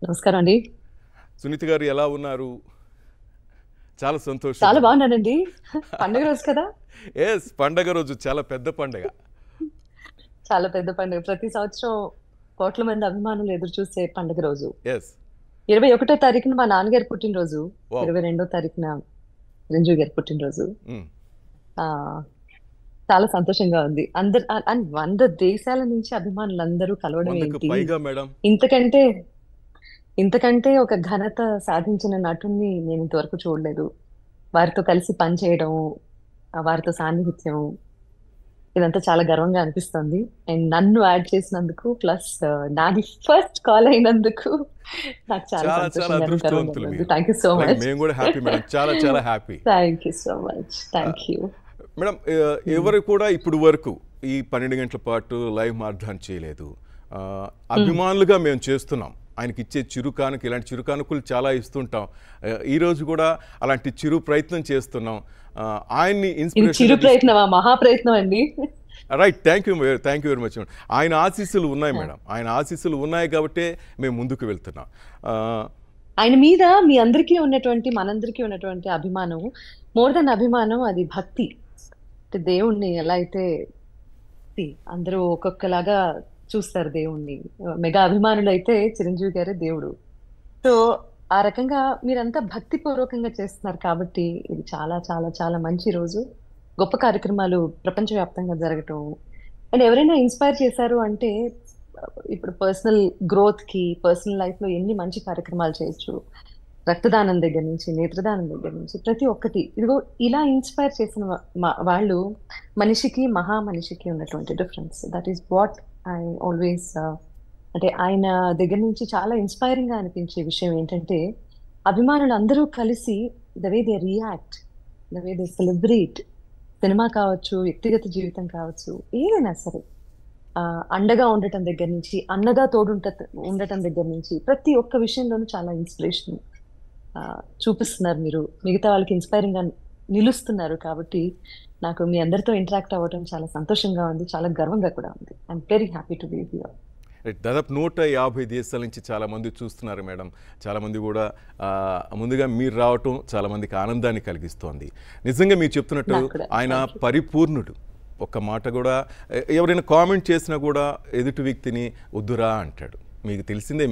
నమస్కారం అండి. సునీత గారు ఎలా ఉన్నారు? చాలా చాలా సంతోషంగా ఉంది. బాగున్నానండి. పండుగ రోజు కదా! పండగ రోజు చాలా పెద్ద పండగ. చాలా పెద్ద పండుగ. ప్రతి సంవత్సరం కోట్ల మంది అభిమానులు ఎదురు చూసే పండుగ రోజు. యెస్. 21వ తారీఖున మా నాన్నగారి పుట్టినరోజు. వావ్! 22వ తారీఖున చిరంజీవి గారి పుట్టినరోజు. హ్మ్. ఆహ్, చాలా సంతోషంగా ఉంది. అండ్ 100 దేశాల నుంచి అభిమానులందరూ కలవడం 100కు ఏంటి? పైగా మేడం. ఇంతకంటే ఇంతకంటే ఒక ఘనత సాధించిన నటుడిని నేను ఇంతవరకు చూడలేదు. వారితో కలిసి పనిచేయడం, వారితో సాన్నిహిత్యం ఇదంతా చాలా గర్వంగా అనిపిస్తుంది. అండ్ నన్ను యాడ్ చేసినందుకు ప్లస్ నాది ఫస్ట్ కాల్ అయినందుకు నాకు చాలా చాలా చాలా సంతోషంగాను, గర్వంగాను అదృష్టవంతులు ఉంది. మీరు. థ్యాంక్ యూ సో అలాగే మచ్. మేము కూడా హ్యాపీ మేడం. చాలా చాలా happy. Thank you so much. ఆహ్, థ్యాంక్ యూ. మేడం ఎవరు కూడా ఇప్పుడు వరకు ఈ 12 గంటల పాటు లైవ్ మార్ధాన్ చేయలేదు. అభిమానులుగా మేము చేస్తున్నాం. ఆయనకిచ్చే చిరుకానుక ఇలాంటి చిరుకానుకలు చాలా ఇస్తుంటాం. ఈరోజు కూడా అలాంటి చిరు ప్రయత్నం చేస్తున్నాం. ఆయన్ని ఇది చిరు ఇన్స్పిరేషన్‌గా తీసుకు ప్రయత్నమా? మహా ప్రయత్నం అండి. Right. Thank you very much madam. ఆయన ఆశీస్సులు ఉన్నాయి మేడం. ఆయన ఆశీస్సులు ఉన్నాయి కాబట్టే మేము ముందుకు వెళ్తున్నాం. ఆహ్, ఆయన మీద మీ అందరికీ ఉన్నటువంటి, మనందరికీ ఉన్నటువంటి అభిమానం, మోర్ దెన్ అభిమానం, అది భక్తి. అంటే దేవుణ్ణి ఎలా అయితే అందరూ ఒక్కొక్కలాగా చూస్తారు దేవుణ్ణి. మెగా అభిమానులైతే చిరంజీవి గారే దేవుడు. సో, ఆ రకంగా మీరంతా భక్తిపూర్వకంగా చేస్తున్నారు కాబట్టి ఇది చాలా చాలా చాలా మంచి రోజు. గొప్ప కార్యక్రమాలు ప్రపంచవ్యాప్తంగా జరగటం. అండ్ ఎవరైనా ఇన్‌స్పైర్ చేశారు అంటే ఇప్పుడు పర్సనల్ గ్రోత్‌కి, పర్సనల్ లైఫ్‌లో ఎన్ని మంచి కార్యక్రమాలు చేయొచ్చు. రక్తదానం దగ్గర నుంచి, నేత్రదానం దగ్గర నుంచి ప్రతి ఒక్కటి. ఇదిగో ఇలా ఇన్‌స్పైర్ చేసిన వాళ్ళు మనిషికి, మనిషికి ఉన్నటువంటి difference. That is what I always అంటే ఆయన దగ్గర నుంచి చాలా ఇన్‌స్పైరింగ్‌గా అనిపించే విషయం ఏంటంటే, అభిమానులందరూ కలిసి the way they react, the way they celebrate, cinema కావచ్చు, వ్యక్తిగత జీవితం కావచ్చు, ఏదైనా సరే. అండగా ఉండటం దగ్గర నుంచి, అన్నగా ఉండటం దగ్గర నుంచి, ప్రతి ఒక్క విషయంలోనూ చాలా ఇన్‌స్పిరేషన్ చూపిస్తున్నారు మీరు. మిగతా వాళ్ళకి ఇన్‌స్పైరింగ్‌గా నిలుస్తున్నారు కాబట్టి, నాకు మీ అందరితో ఇంటరాక్ట్ అవ్వటం చాలా సంతోషంగా ఉంది. చాలా గర్వంగా కూడా ఉంది. I am very happy to be here. దాదాపు 150 దేశాల నుంచి చాలామంది చూస్తున్నారు మేడం. చాలామంది కూడా ముందుగా మీరు రావటం చాలామందికి ఆనందాన్ని కలిగిస్తోంది. నిజంగా మీరు చెప్తున్నట్టు నాకు కూడా. ఆయన థాంక్ యూ. పరిపూర్ణుడు. ఒక్క మాట కూడా ఎవరైనా కామెంట్ చేసినా కూడా ఎదుటి వ్యక్తిని వద్దురా అంటాడు. మీకు తెలిసిందే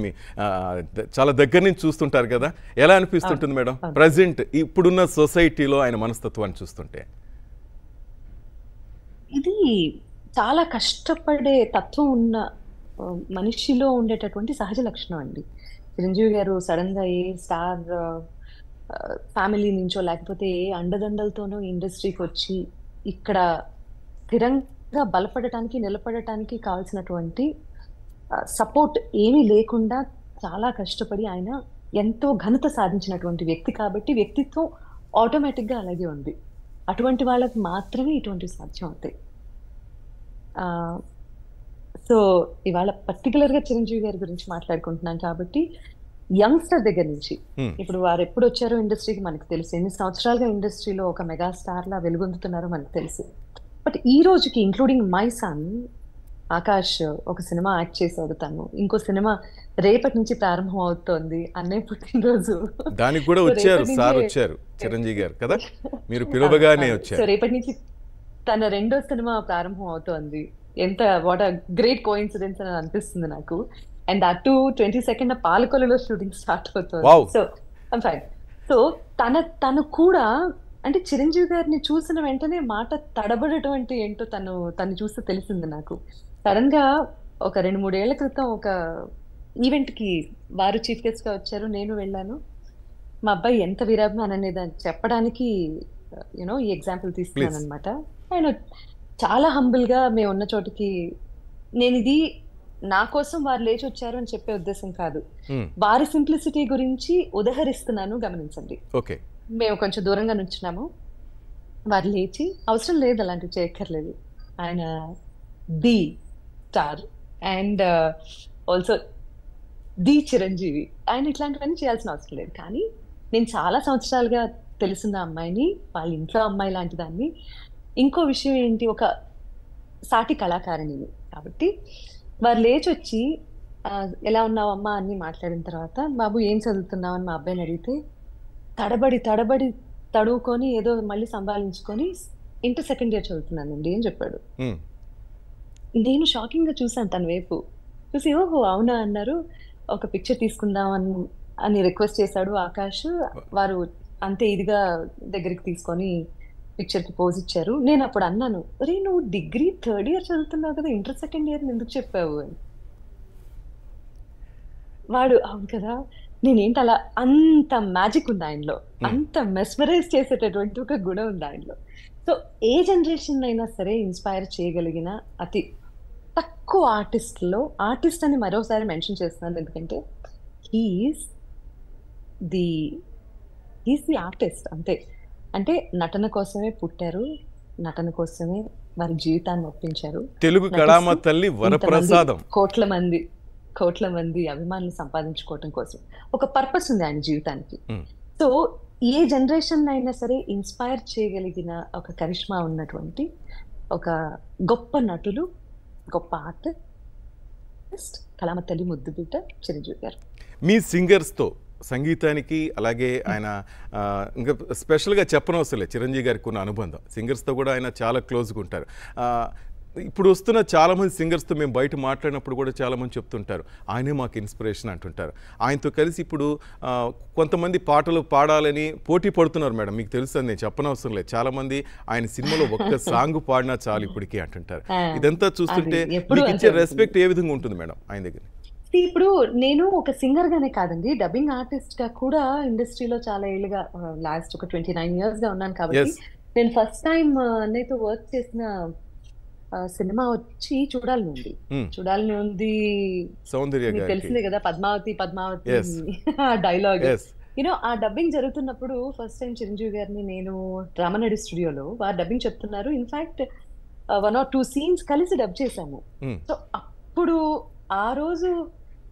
చాలా దగ్గర నుంచి చూస్తుంటారు కదా. ఎలా అవును. అనిపిస్తుంటుంది మేడం అవును. ప్రజెంట్ ఇప్పుడున్న సొసైటీలో ఆయన మనస్తత్వాన్ని చూస్తుంటే? ఇది చాలా కష్టపడే తత్వం ఉన్న మనిషిలో ఉండేటటువంటి సహజ లక్షణం అండి. చిరంజీవి గారు సడెన్‌గా ఏ స్టార్ ఫ్యామిలీ నుంచో లేకపోతే ఏ అండదండలతోనో ఇండస్ట్రీకొచ్చి ఇక్కడ స్థిరంగా బలపడటానికి, నిలబడటానికి కావాల్సినటువంటి సపోర్ట్ ఏమీ లేకుండా చాలా కష్టపడి ఆయన ఎంతో ఘనత సాధించినటువంటి వ్యక్తి కాబట్టి వ్యక్తిత్వం ఆటోమేటిక్‌గా అలాగే ఉంది. అటువంటి వాళ్ళకి మాత్రమే ఇటువంటివి సాధ్యం అవుతాయి. ఆహ్, సో, ఇవాళ పర్టిక్యులర్‌గా చిరంజీవి గారి గురించి మాట్లాడుకుంటున్నాం కాబట్టి, యంగ్‌స్టర్ దగ్గర నుంచి, హ్మ్. ఇప్పుడు వారెప్పుడొచ్చారో ఇండస్ట్రీకి మనకు తెలుసు. ఎన్ని సంవత్సరాలుగా ఇండస్ట్రీలో ఒక మెగా స్టార్‌లా వెలుగొందుతున్నారో మనకు తెలుసు. బట్ ఈ రోజుకి ఇంక్లూడింగ్ మై సన్ ఆకాష్ ఒక సినిమా యాక్ట్ చేసాడు తను. ఇంకో సినిమా రేపటి నుంచి ప్రారంభం అవుతోంది. అన్నయ్య పుట్టినరోజు. దానికి కూడా సో, వచ్చారు, రేపటి సార్ నుంచే వచ్చారు చిరంజీవి గారు కదా. మీరు అవును. పిలవగానే అవును. సో, వచ్చారు. రేపటి నుంచి తన రెండో సినిమా ప్రారంభం అవుతోంది. వాట్ ఎ గ్రేట్ కోయిన్సిడెన్స్ అని అనిపిస్తుంది నాకు. అండ్ దట్ టూ 22nd పాలకొల్లులో షూటింగ్ స్టార్ట్ అవుతోంది. Wow! So, I'm fine. So, తను కూడా అంటే చిరంజీవి గారిని చూసిన వెంటనే మాట తడబడటం అంటే ఏంటో తను చూస్తే తెలిసింది నాకు. సడెన్‌గా ఒక 2, 3 ఏళ్ల క్రితం ఒక ఈవెంట్‌కి వారు చీఫ్ గెస్ట్‌గా వచ్చారు. నేను వెళ్ళాను. మా అబ్బాయి ఎంత వీరాభిమాని అనేది చెప్పడానికి ఈ ఎగ్జాంపుల్ ప్లీజ్. తీస్తున్నాననమాట. ఆయన చాలా హంబుల్‌గా మేమున్న చోటికి నేనిది నా కోసం వారు లేచొచ్చారు అని చెప్పే ఉద్దేశ్యం కాదు. హ్మ్. వారి సింప్లిసిటీ గురించి ఉదహరిస్తున్నాను, గమనించండి. ఓకే. మేము కొంచెం దూరంగా నుంచున్నాము. వారు లేచి అవసరం లేదు, అలాంటివి చేయక్కర్లేదు. ఆయన the star and also the Chiranjeevi. ఆయన ఇట్లాంటివన్నీ చేయాల్సిన అవసరం లేదు. కానీ నేను చాలా సంవత్సరాలుగా తెలుసున్న అమ్మాయిని, వాళ్ళ ఇంట్లో అమ్మాయి లాంటి దాన్ని. ఇంకో విషయం ఏంటి, ఒక సాటి కళాకారిణిని. కాబట్టి వారు లేచొచ్చి ఎలా ఉన్నావమ్మా అని మాట్లాడిన తర్వాత, బాబు ఏం చదువుతున్నావు అని మా అబ్బాయిని అడిగితే, తడబడి తడబడి తడువుకొని ఏదో మళ్ళీ సంభాళించుకొని ఇంటర్ సెకండ్ ఇయర్ చదువుతున్నానండి అని చెప్పాడు. నేను షాకింగ్ గా చూసాను తన వైపు. చూసి ఓహో అవునా అన్నారు. ఒక పిక్చర్ తీసుకుందాం అని రిక్వెస్ట్ చేశాడు ఆకాష్. వారు అంతే ఇదిగా దగ్గరికి తీసుకొని పిక్చర్ కి పోజ్ ఇచ్చారు. నేను అప్పుడు అన్నాను, అరే నువ్వు డిగ్రీ థర్డ్ ఇయర్ చదువుతున్నావు కదా, ఇంటర్ సెకండ్ ఇయర్ ఎందుకు చెప్పావు అని. వాడు అవును కదా, నేనేంటి అలా, అంత మ్యాజిక్ ఉంది ఆయనలో, అంత మెస్మరైజ్ చేసేటటువంటి ఒక గుణం ఉంది ఆయనలో. సో ఏ జనరేషన్ అయినా సరే ఇన్స్పైర్ చేయగలిగిన అతి తక్కువ ఆర్టిస్ట్ అని మరోసారి మెన్షన్ చేస్తున్నాను, ఎందుకంటే హీఈస్ ది ఆర్టిస్ట్ అంతే. అంటే నటన కోసమే పుట్టారు, నటన కోసమే వారి జీవితాన్ని ఒప్పించారు. తెలుగు కళామ తల్లి వరప్రసాదం. కోట్ల మంది అభిమానులు సంపాదించుకోవటం కోసం ఒక పర్పస్ ఉంది ఆయన జీవితానికి. సో ఏ జనరేషన్ అయినా సరే ఇన్స్పైర్ చేయగలిగిన ఒక కరిష్మా ఉన్నటువంటి ఒక గొప్ప నటులు, గొప్ప ఆర్టిస్ట్ కళామ తల్లి ముద్దు బిడ్డ చిరంజీవి గారు. మీ సింగర్స్తో సంగీతానికి అలాగే ఆయన ఇంకా స్పెషల్గా చెప్పనవసరం లేదు, చిరంజీవి గారికి ఉన్న అనుబంధం, సింగర్స్తో కూడా ఆయన చాలా క్లోజ్గా ఉంటారు. ఇప్పుడు వస్తున్న చాలామంది సింగర్స్తో మేము బయట మాట్లాడినప్పుడు కూడా చాలామంది చెప్తుంటారు ఆయనే మాకు ఇన్స్పిరేషన్ అంటుంటారు. ఆయనతో కలిసి ఇప్పుడు కొంతమంది పాటలు పాడాలని పోటీ పడుతున్నారు మేడం, మీకు తెలుసు నేను చెప్పనవసరం లేదు. చాలామంది ఆయన సినిమాలో ఒక్క సాంగ్ పాడినా చాలు ఇప్పటికీ అంటుంటారు. ఇదంతా చూస్తుంటే మీకు ఇచ్చే రెస్పెక్ట్ ఏ విధంగా ఉంటుంది మేడం ఆయన దగ్గర? ఇప్పుడు నేను ఒక సింగర్ గానే కాదండి, డబ్బింగ్ ఆర్టిస్ట్ గా కూడా ఇండస్ట్రీలో చాలా ఏళ్ళుగా, లాస్ట్ ఒక 29 years గా ఉన్నాను. కాబట్టి నేను ఫస్ట్ టైం అన్నయ్యతో వర్క్ చేసిన సినిమా వచ్చి చూడాలని ఉంది సౌందర్య గారికి తెలిసిందే కదా, పద్మావతి ఆ డైలాగ్. యూనో ఆ డబ్బింగ్ జరుగుతున్నప్పుడు ఫస్ట్ టైం చిరంజీవి గారిని నేను రామనాయుడు స్టూడియోలో వారు డబ్బింగ్ చెప్తున్నారు. ఇన్ఫాక్ట్ 1 or 2 scenes కలిసి డబ్ చేశాము. సో అప్పుడు ఆ రోజు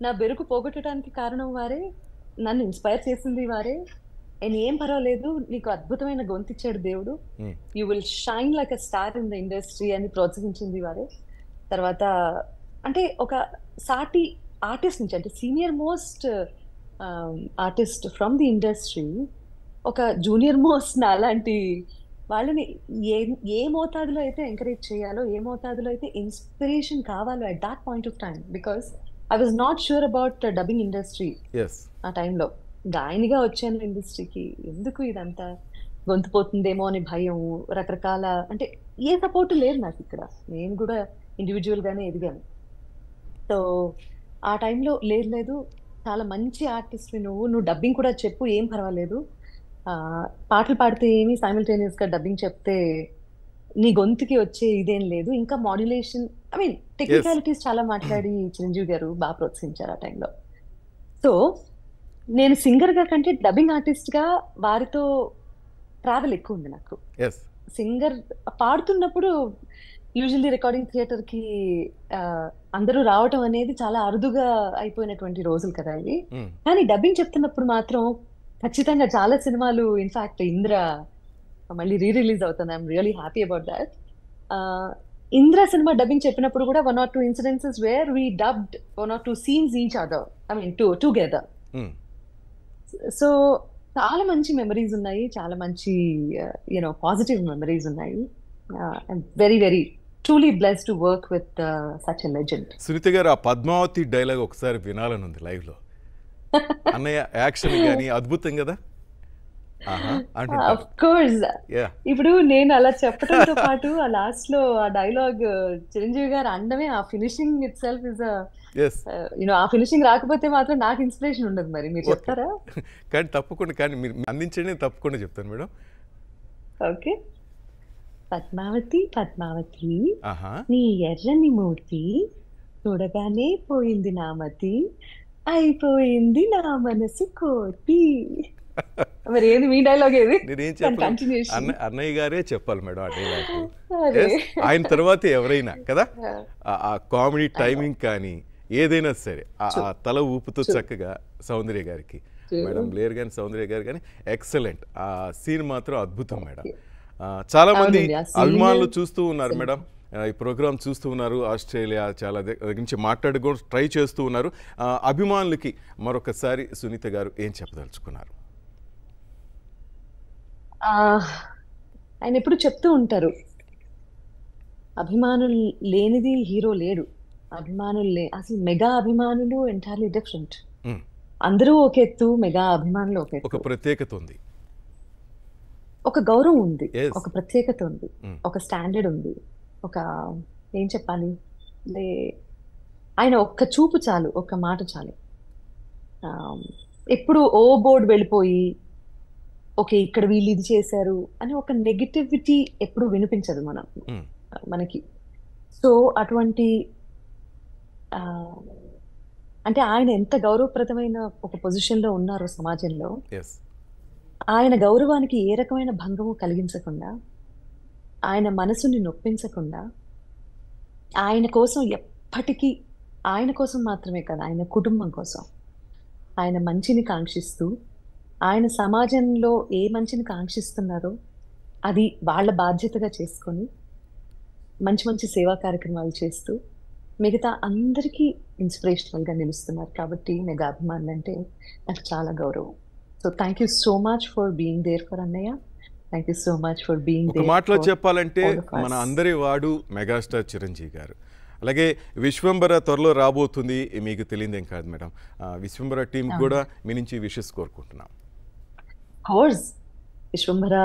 నా బెరుకు పోగొట్టడానికి కారణం వారే, నన్ను ఇన్స్పైర్ చేసింది వారే. అండ్ ఏం పర్వాలేదు, నీకు అద్భుతమైన గొంతిచ్చాడు దేవుడు, you will shine like a star in the industry అని ప్రోత్సహించింది వారే. తర్వాత అంటే ఒక సాటి ఆర్టిస్ట్ నుంచి, అంటే senior most artist from the industry ఒక జూనియర్ మోస్ట్ అలాంటి వాళ్ళని ఏ మోతాదులో అయితే ఎంకరేజ్ చేయాలో, ఏ మోతాదులో అయితే ఇన్స్పిరేషన్ కావాలో at that point of time, because I was not sure about dubbing industry ఆ టైంలో. గాయనిగా వచ్చాను ఇండస్ట్రీకి, ఎందుకు ఇదంతా గొంతు పోతుందేమో అని భయం, రకరకాల అంటే ఏ సపోర్ట్ లేదు నాకు ఇక్కడ, నేను కూడా ఇండివిజువల్ గానే ఎదిగాను. సో ఆ టైంలో లేదు చాలా మంచి ఆర్టిస్ట్ నువ్వు డబ్బింగ్ కూడా చెప్పు, ఏం పర్వాలేదు, పాటలు పాడితే ఏమి సైమల్టేనియస్ గా డబ్బింగ్ చెప్తే నీ గొంతుకి వచ్చే ఇదేం లేదు, ఇంకా మాడ్యులేషన్, ఐ మీన్ టెక్నికాలిటీస్ చాలా మాట్లాడి చిరంజీవి గారు బాగా ప్రోత్సహించారు ఆ టైంలో. సో నేను సింగర్ గా కంటే డబ్బింగ్ ఆర్టిస్ట్ గా వారితో ట్రావెల్ ఎక్కువ ఉంది నాకు. సింగర్ పాడుతున్నప్పుడు యూజువల్లీ రికార్డింగ్ థియేటర్ కి అందరూ రావటం అనేది చాలా అరుదుగా అయిపోయినటువంటి రోజులు కదా అవి. కానీ డబ్బింగ్ చెప్తున్నప్పుడు మాత్రం ఖచ్చితంగా చాలా సినిమాలు, ఇన్ఫాక్ట్ ఇంద్ర మళ్ళీ రిలీజ్ అవుతుంది, I'm really happy about that. Indra cinema dubbing చెప్పినప్పుడు కూడా 1 or 2 incidences where we dubbed 1 or 2 scenes each other, I mean together. So చాలా మంచి మెమరీస్ ఉన్నాయి, చాలా మంచి యూనో పాజిటివ్ మెమరీస్ ఉన్నాయి. I'm very very truly blessed to work with such a legend. Sunitha garu, ఆ Padmavati dialogue ఒకసారి వినాలని ఉంది లైవ్ లో. అన్నయ్య యాక్షన్ గానీ అద్భుతం కదా. ఆఫ్ కోర్స్, ఇప్పుడు నేను అలా చెప్పడంతో పాటు ఆ లాస్ట్ లో ఆ డైలాగ్ చిరంజీవి గారు అండమే, ఆ ఫినిషింగ్ ఇట్ సెల్ఫ్ ఇస్ ఆ ఫినిషింగ్ రాకపోతే మాత్రం నాకు ఇన్స్పిరేషన్ ఉండదు. మరి మీరు చెప్తారా? కానీ తప్పకుండా, కానీ మీరు అందించండి, తప్పకుండా చెప్తాను మేడం. ఓకే. పద్మావతి పద్మావతి నీ ఎర్రని మూర్తి చూడగానే పోయింది నా మతి, అయిపోయింది నా మనసు కోటి. మరి ఏది మీ డైలాగ్? ఏది? నేనేం చెప్పాలి, అన్నయ్య గారే చెప్పాలి మేడం ఆ డైలాగ్. ఆయన తర్వాత ఎవరైనా కదా, ఆ కామెడీ టైమింగ్ కానీ ఏదైనా సరే ఆ తల ఊపుతో చక్కగా సౌందర్య గారికి మేడం లేరు కానీ సౌందర్య గారు కానీ ఎక్సలెంట్. ఆ సీన్ మాత్రం అద్భుతం మేడం. చాలా మంది అభిమానులు చూస్తూ ఉన్నారు మేడం. ఈ ప్రోగ్రామ్ చూస్తూ ఉన్నారు, ఆస్ట్రేలియా చాలా దగ్గర నుంచి మాట్లాడుకో ట్రై చేస్తూ ఉన్నారు. అభిమానులకి మరొకసారి సునీత గారు ఏం చెప్పదలుచుకున్నారు? ఆయన ఎప్పుడు చెప్తూ ఉంటారు, అభిమానులు లేనిది హీరో లేడు. అసలు మెగా అభిమానులు ఎంటైర్లీ డిఫరెంట్. అందరూ ఒక ఎత్తు, మెగా అభిమానులు ఒక ఒక ఎత్తు. ప్రత్యేకత ఉంది. ఒక గౌరవం ఉంది, Yes. ఒక ప్రత్యేకత ఉంది, ఒక స్టాండర్డ్ ఉంది, ఒక ఏం చెప్పాలి, ఆయన ఒక్క చూపు చాలు, ఒక్క మాట చాలు. ఆ, ఎప్పుడు ఓ బోర్డు వెళ్ళిపోయి ఓకే ఇక్కడ వీళ్ళు ఇది చేశారు అని ఒక నెగిటివిటీ ఎప్పుడు వినిపించదు మనకి. సో అటువంటి ఆ, అంటే ఆయన ఎంత గౌరవప్రదమైన ఒక పొజిషన్ లో ఉన్నారో సమాజంలో, ఎస్. ఆయన గౌరవానికి ఏ రకమైన భంగము కలిగించకుండా, ఆయన మనసుని నొప్పించకుండా, ఆయన కోసం ఎప్పటికీ, ఆయన కోసం మాత్రమే కదా, ఆయన కుటుంబం కోసం ఆయన మంచిని కాంక్షిస్తూ, ఆయన సమాజంలో ఏ మంచిని కాంక్షిస్తున్నారో అది వాళ్ళ బాధ్యతగా చేసుకొని మంచి మంచి సేవా కార్యక్రమాలు చేస్తూ మిగతా అందరికీ ఇన్స్పిరేషనల్ గా నిలుస్తున్నారు. కాబట్టి మెగా అభిమానులు అంటే నాకు చాలా గౌరవం. So thank you so much for being there for అన్నయ్య. Thank you so much for being ఒక దేర్ మాటలో ఫర్ చెప్పాలంటే ఆల్ ఆఫ్ మన us. అందరి వాడు మెగాస్టార్ చిరంజీవి గారు. అలాగే విశ్వంబర త్వరలో రాబోతుంది, మీకు తెలియదేం కాదు మేడం. విశ్వంబర టీం కూడా మీ నుంచి విషెస్ కోరుకుంటున్నాం. కోర్స్ విశ్వంభర